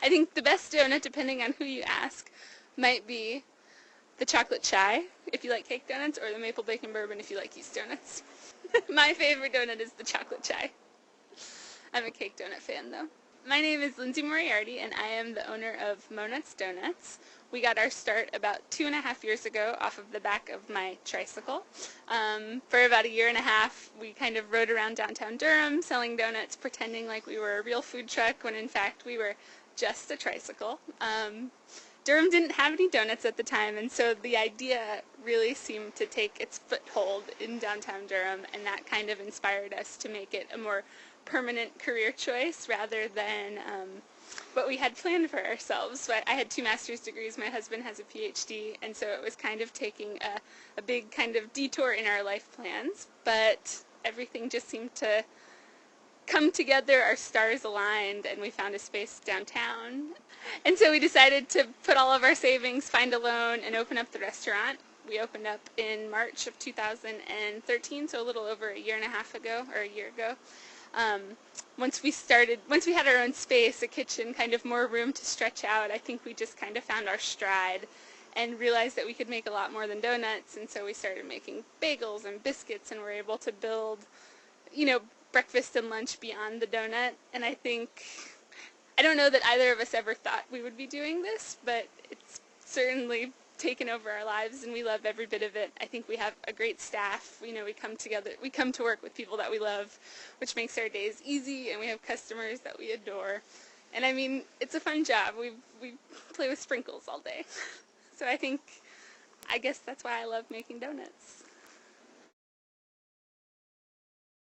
I think the best donut, depending on who you ask, might be the chocolate chai, if you like cake donuts, or the maple bacon bourbon, if you like yeast donuts. My favorite donut is the chocolate chai. I'm a cake donut fan, though. My name is Lindsay Moriarty, and I am the owner of Monuts Donuts. We got our start about 2.5 years ago off of the back of my tricycle. For about a year and a half, we kind of rode around downtown Durham selling donuts, pretending like we were a real food truck, when in fact we were just a tricycle. Durham didn't have any donuts at the time, and so the idea really seemed to take its foothold in downtown Durham, and that kind of inspired us to make it a more permanent career choice rather than what we had planned for ourselves. But I had 2 master's degrees, my husband has a PhD, and so it was kind of taking a big kind of detour in our life plans, but everything just seemed to come together, our stars aligned, and we found a space downtown. And so we decided to put all of our savings, find a loan, and open up the restaurant. We opened up in March of 2013, so a little over a year ago. Once we had our own space, a kitchen, kind of more room to stretch out, I think we just kind of found our stride and realized that we could make a lot more than donuts, and so we started making bagels and biscuits, and were able to build, breakfast and lunch beyond the donut. And I don't know that either of us ever thought we would be doing this, but it's certainly taken over our lives, and we love every bit of it. I think we have a great staff. We come to work with people that we love, which makes our days easy, and we have customers that we adore. And it's a fun job. We play with sprinkles all day. So I guess that's why I love making donuts.